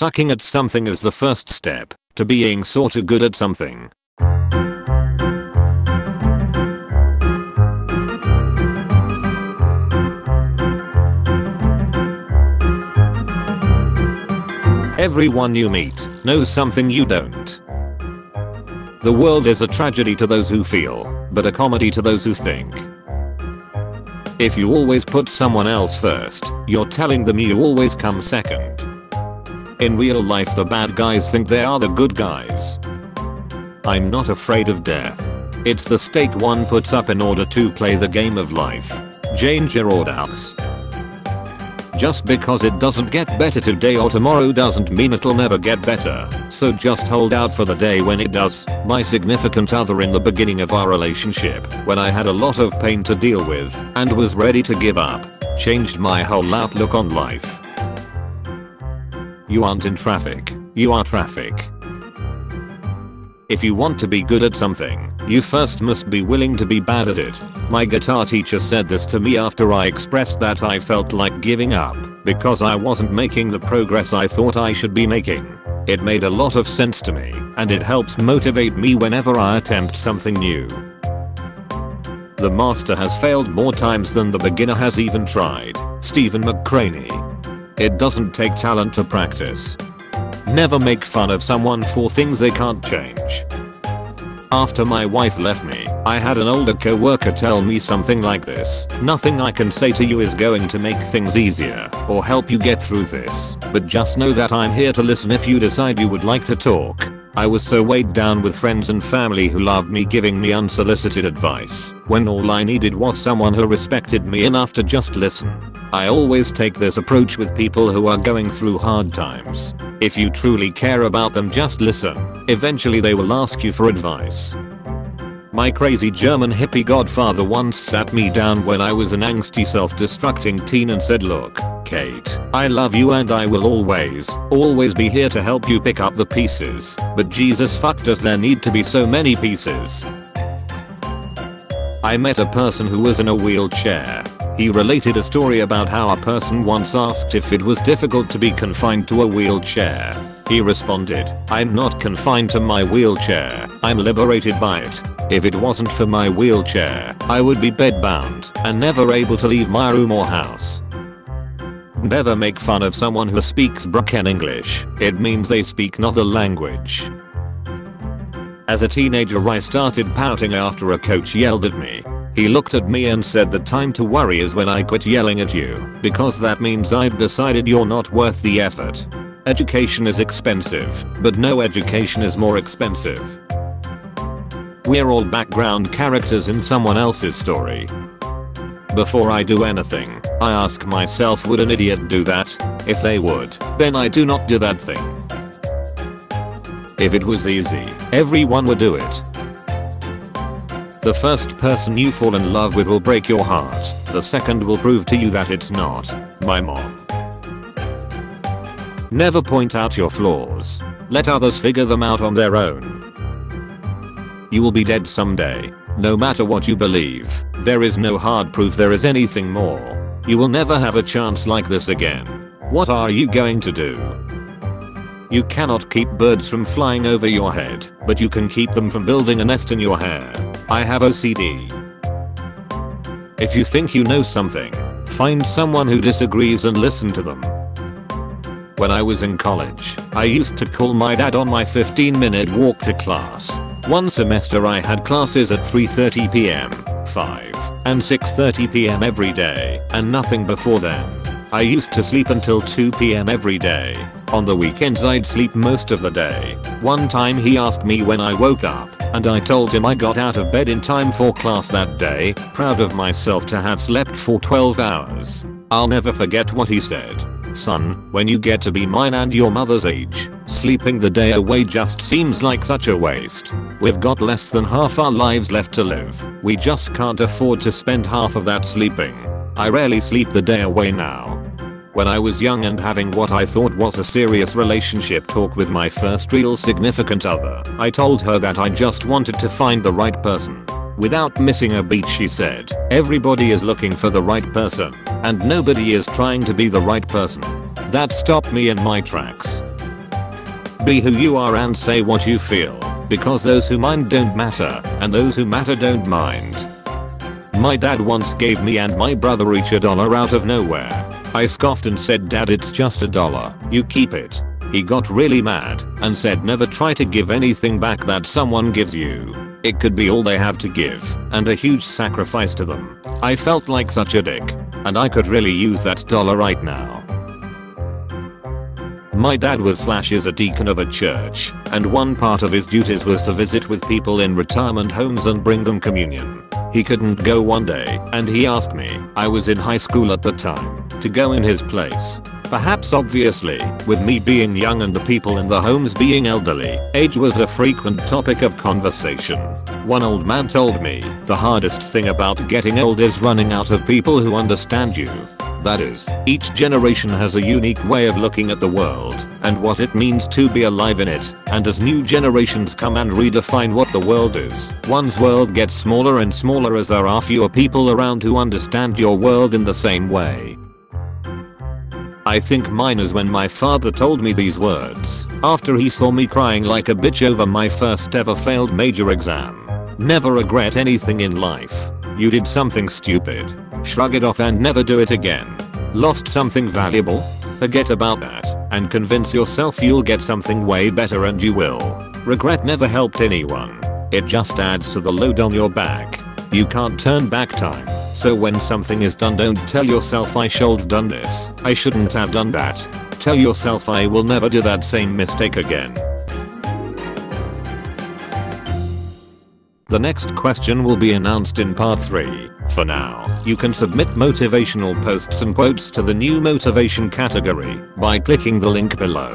Sucking at something is the first step to being sorta good at something. Everyone you meet knows something you don't. The world is a tragedy to those who feel, but a comedy to those who think. If you always put someone else first, you're telling them you always come second. In real life, the bad guys think they are the good guys. I'm not afraid of death. It's the stake one puts up in order to play the game of life. Jane Giraudoux. Just because it doesn't get better today or tomorrow doesn't mean it'll never get better, so just hold out for the day when it does. My significant other in the beginning of our relationship, when I had a lot of pain to deal with and was ready to give up, changed my whole outlook on life. You aren't in traffic, you are traffic. If you want to be good at something, you first must be willing to be bad at it. My guitar teacher said this to me after I expressed that I felt like giving up because I wasn't making the progress I thought I should be making. It made a lot of sense to me, and it helps motivate me whenever I attempt something new. The master has failed more times than the beginner has even tried. Stephen McCraney. It doesn't take talent to practice. Never make fun of someone for things they can't change. After my wife left me, I had an older co-worker tell me something like this: "Nothing I can say to you is going to make things easier or help you get through this, but just know that I'm here to listen if you decide you would like to talk." I was so weighed down with friends and family who loved me giving me unsolicited advice, when all I needed was someone who respected me enough to just listen. I always take this approach with people who are going through hard times. If you truly care about them, just listen. Eventually they will ask you for advice. My crazy German hippie godfather once sat me down when I was an angsty self-destructing teen and said, "Look, Kate, I love you and I will always be here to help you pick up the pieces, but Jesus fuck, does there need to be so many pieces?" I met a person who was in a wheelchair. He related a story about how a person once asked if it was difficult to be confined to a wheelchair. He responded, "I'm not confined to my wheelchair, I'm liberated by it. If it wasn't for my wheelchair, I would be bedbound and never able to leave my room or house." Never make fun of someone who speaks broken English. It means they speak not the language. As a teenager, I started pouting after a coach yelled at me. He looked at me and said, "The time to worry is when I quit yelling at you, because that means I've decided you're not worth the effort." Education is expensive, but no education is more expensive. We're all background characters in someone else's story. Before I do anything, I ask myself, would an idiot do that? If they would, then I do not do that thing. If it was easy, everyone would do it. The first person you fall in love with will break your heart. The second will prove to you that it's not. My mom. Never point out your flaws. Let others figure them out on their own. You will be dead someday. No matter what you believe, there is no hard proof there is anything more. You will never have a chance like this again. What are you going to do? You cannot keep birds from flying over your head, but you can keep them from building a nest in your hair. I have OCD. If you think you know something, find someone who disagrees and listen to them. When I was in college, I used to call my dad on my 15-minute walk to class. One semester I had classes at 3:30 p.m., 5, and 6:30 p.m. every day, and nothing before then. I used to sleep until 2 p.m. every day. On the weekends I'd sleep most of the day. One time he asked me when I woke up, and I told him I got out of bed in time for class that day, proud of myself to have slept for 12 hours. I'll never forget what he said. "Son, when you get to be mine and your mother's age, sleeping the day away just seems like such a waste. We've got less than half our lives left to live. We just can't afford to spend half of that sleeping. I rarely sleep the day away now." When I was young and having what I thought was a serious relationship talk with my first real significant other, I told her that I just wanted to find the right person. Without missing a beat, she said, "Everybody is looking for the right person, and nobody is trying to be the right person." That stopped me in my tracks. Be who you are and say what you feel, because those who mind don't matter, and those who matter don't mind. My dad once gave me and my brother each $1 out of nowhere. I scoffed and said, "Dad, it's just $1, you keep it." He got really mad and said, "Never try to give anything back that someone gives you. It could be all they have to give, and a huge sacrifice to them." I felt like such a dick, and I could really use that dollar right now. My dad was/is a deacon of a church, and one part of his duties was to visit with people in retirement homes and bring them communion. He couldn't go one day, and he asked me, I was in high school at the time, to go in his place. Perhaps obviously, with me being young and the people in the homes being elderly, age was a frequent topic of conversation. One old man told me, "The hardest thing about getting old is running out of people who understand you." That is, each generation has a unique way of looking at the world and what it means to be alive in it, and as new generations come and redefine what the world is, one's world gets smaller and smaller as there are fewer people around who understand your world in the same way. I think mine is when my father told me these words, after he saw me crying like a bitch over my first ever failed major exam. "Never regret anything in life. You did something stupid. Shrug it off and never do it again. Lost something valuable? Forget about that, and convince yourself you'll get something way better, and you will. Regret never helped anyone. It just adds to the load on your back. You can't turn back time, so when something is done, don't tell yourself I should have done this, I shouldn't have done that. Tell yourself I will never do that same mistake again." The next question will be announced in part 3. For now, you can submit motivational posts and quotes to the new motivation category by clicking the link below.